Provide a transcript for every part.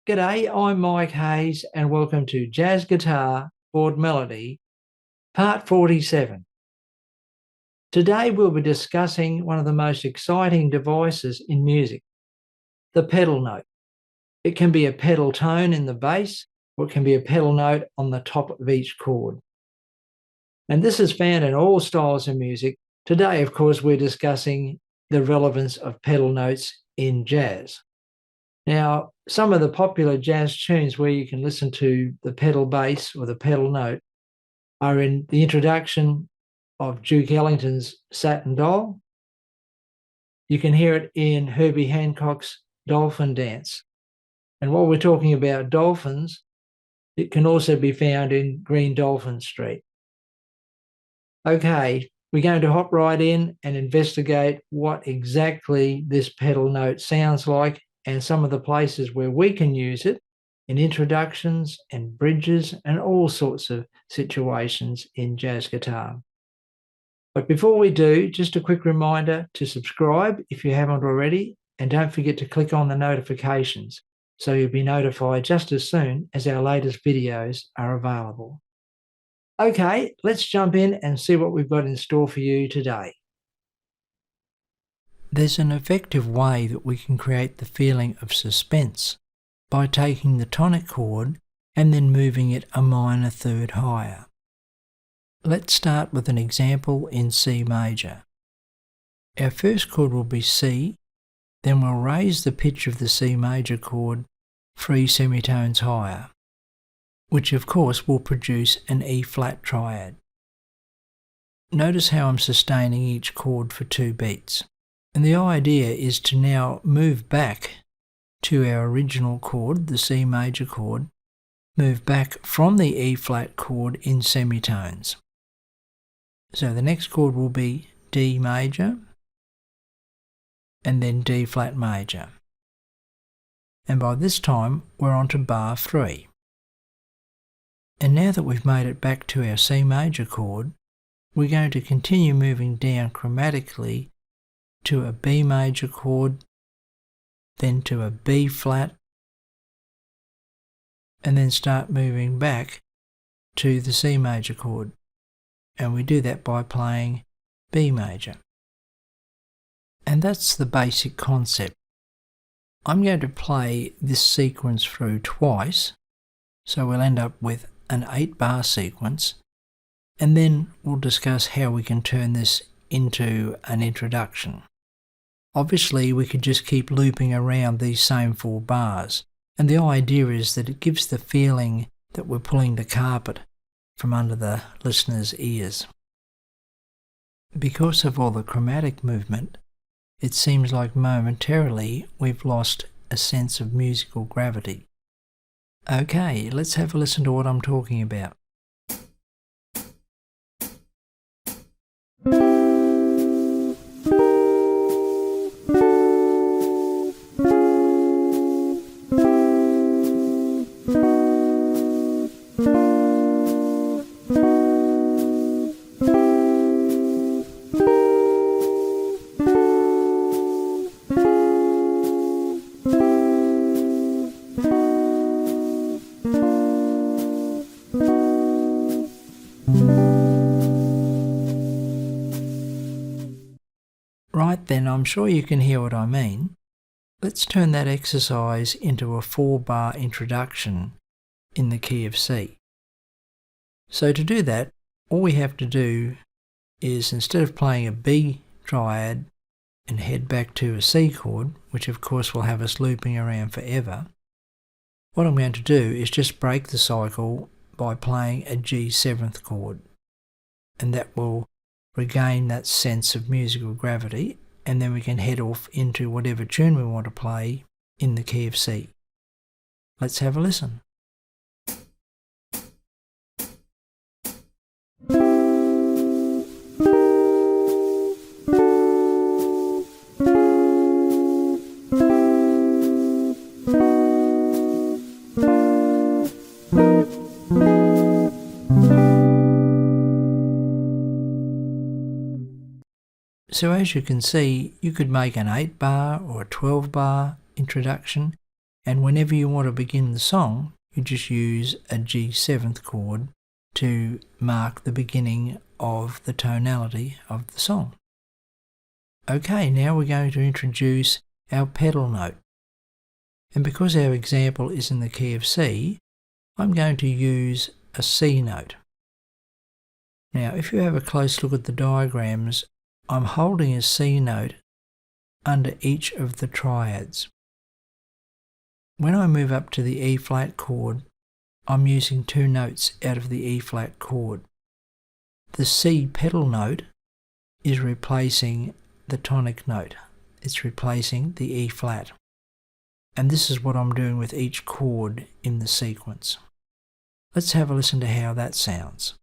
G'day, I'm Mike Hayes and welcome to Jazz Guitar Chord-melody, part 47. Today we'll be discussing one of the most exciting devices in music, the pedal note. It can be a pedal tone in the bass, or it can be a pedal note on the top of each chord. And this is found in all styles of music. Today, of course, we're discussing the relevance of pedal notes in jazz. Now, some of the popular jazz tunes where you can listen to the pedal bass or the pedal note are in the introduction of Duke Ellington's Satin Doll. You can hear it in Herbie Hancock's Dolphin Dance. And while we're talking about dolphins, it can also be found in Green Dolphin Street. Okay, we're going to hop right in and investigate what exactly this pedal note sounds like and some of the places where we can use it in introductions and bridges and all sorts of situations in jazz guitar. But before we do, just a quick reminder to subscribe if you haven't already, and don't forget to click on the notifications so you'll be notified just as soon as our latest videos are available. Okay, let's jump in and see what we've got in store for you today. There's an effective way that we can create the feeling of suspense by taking the tonic chord and then moving it a minor third higher. Let's start with an example in C major. Our first chord will be C, then we'll raise the pitch of the C major chord 3 semitones higher, which of course will produce an E flat triad. Notice how I'm sustaining each chord for 2 beats. And the idea is to now move back to our original chord, the C major chord, move back from the E flat chord in semitones. So the next chord will be D major, and then D flat major. And by this time, we're on to bar 3. And now that we've made it back to our C major chord, we're going to continue moving down chromatically to a B major chord, then to a B flat, and then start moving back to the C major chord. And we do that by playing B major. And that's the basic concept. I'm going to play this sequence through twice, so we'll end up with an 8-bar sequence, and then we'll discuss how we can turn this into an introduction. Obviously, we could just keep looping around these same 4 bars, and the idea is that it gives the feeling that we're pulling the carpet from under the listener's ears. Because of all the chromatic movement, it seems like momentarily we've lost a sense of musical gravity. Okay, let's have a listen to what I'm talking about. Right then, I'm sure you can hear what I mean. Let's turn that exercise into a 4-bar introduction in the key of C. So to do that, all we have to do is, instead of playing a B triad and head back to a C chord, which of course will have us looping around forever, what I'm going to do is just break the cycle by playing a G7th chord. And that will regain that sense of musical gravity, and then we can head off into whatever tune we want to play in the key of C. Let's have a listen. So as you can see, you could make an 8-bar or a 12-bar introduction, And whenever you want to begin the song, you just use a G7th chord to mark the beginning of the tonality of the song. Okay, now we're going to introduce our pedal note. And because our example is in the key of C, I'm going to use a C note. Now, if you have a close look at the diagrams, I'm holding a C note under each of the triads. When I move up to the E flat chord, I'm using 2 notes out of the E flat chord. The C pedal note is replacing the tonic note. It's replacing the E flat. And this is what I'm doing with each chord in the sequence. Let's have a listen to how that sounds.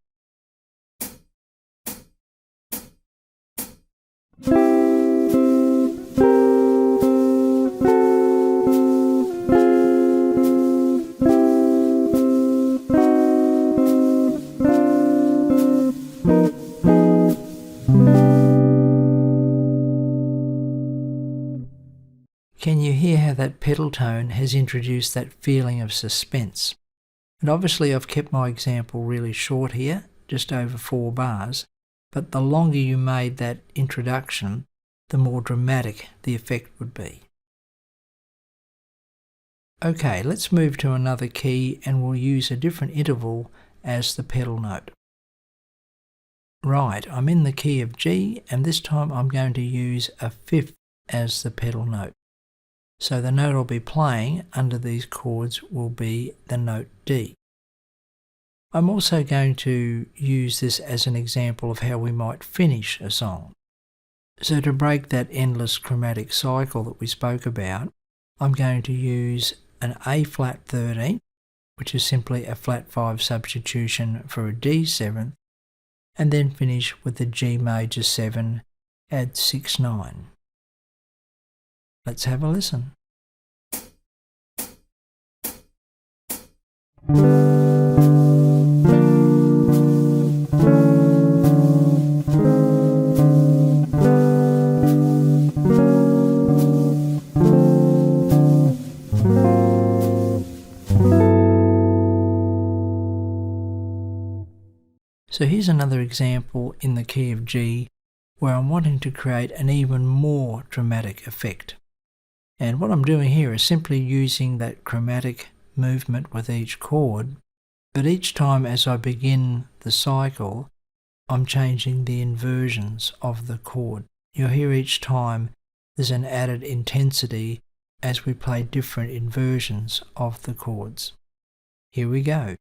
Can you hear how that pedal tone has introduced that feeling of suspense? And obviously I've kept my example really short here, just over 4 bars, but the longer you made that introduction, the more dramatic the effect would be. Okay, let's move to another key and we'll use a different interval as the pedal note. Right, I'm in the key of G and this time I'm going to use a 5th as the pedal note. So the note I'll be playing under these chords will be the note D. I'm also going to use this as an example of how we might finish a song. So to break that endless chromatic cycle that we spoke about, I'm going to use an A flat 13, which is simply a flat 5 substitution for a D7, and then finish with a G major 7, add 6, 9. Let's have a listen. So here's another example in the key of G where I'm wanting to create an even more dramatic effect. And what I'm doing here is simply using that chromatic movement with each chord, but each time as I begin the cycle, I'm changing the inversions of the chord. You'll hear each time there's an added intensity as we play different inversions of the chords. Here we go.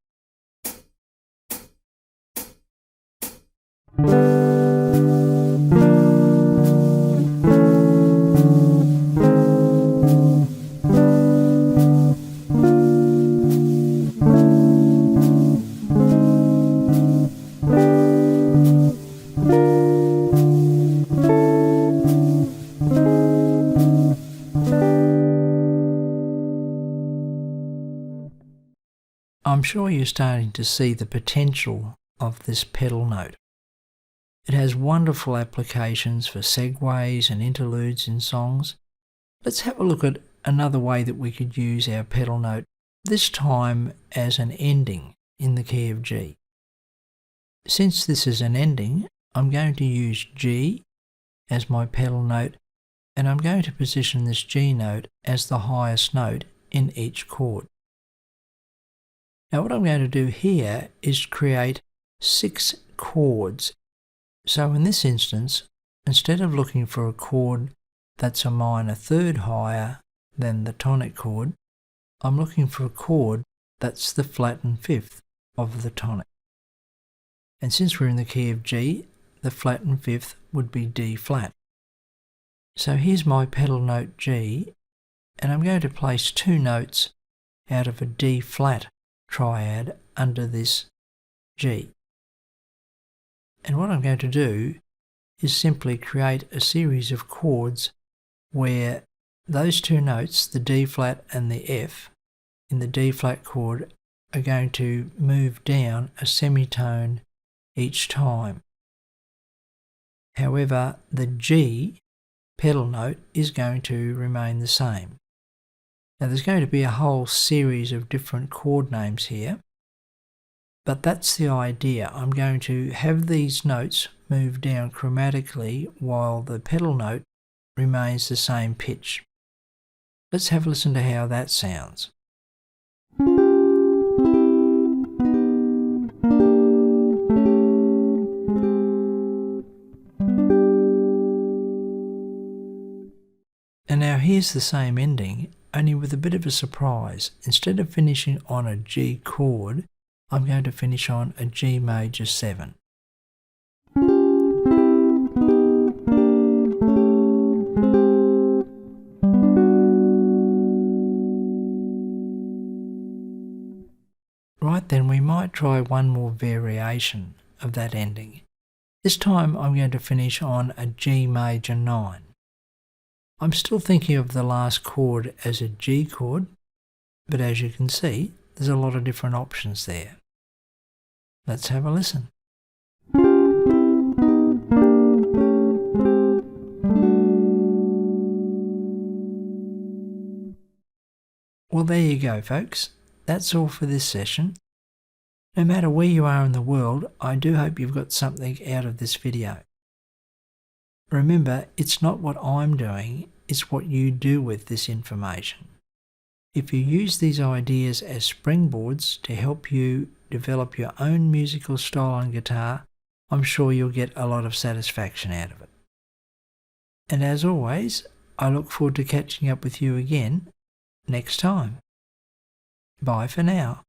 I'm sure you're starting to see the potential of this pedal note. It has wonderful applications for segues and interludes in songs. Let's have a look at another way that we could use our pedal note, this time as an ending in the key of G. Since this is an ending, I'm going to use G as my pedal note, and I'm going to position this G note as the highest note in each chord. Now what I'm going to do here is create 6 chords. So in this instance, instead of looking for a chord that's a minor 3rd higher than the tonic chord, I'm looking for a chord that's the flattened 5th of the tonic. And since we're in the key of G, the flattened 5th would be D flat. So here's my pedal note G, and I'm going to place 2 notes out of a D flat triad under this G. And what I'm going to do is simply create a series of chords where those 2 notes, the D flat and the F, in the D flat chord are going to move down a semitone each time. However, the G pedal note is going to remain the same. Now there's going to be a whole series of different chord names here, but that's the idea. I'm going to have these notes move down chromatically while the pedal note remains the same pitch. Let's have a listen to how that sounds. And now here's the same ending, only with a bit of a surprise. Instead of finishing on a G chord, I'm going to finish on a G major 7. Right then, we might try one more variation of that ending. This time I'm going to finish on a G major 9. I'm still thinking of the last chord as a G chord, but as you can see, there's a lot of different options there. Let's have a listen. Well, there you go, folks. That's all for this session. No matter where you are in the world, I do hope you've got something out of this video. Remember, it's not what I'm doing, it's what you do with this information. If you use these ideas as springboards to help you develop your own musical style on guitar, I'm sure you'll get a lot of satisfaction out of it. And as always, I look forward to catching up with you again next time. Bye for now.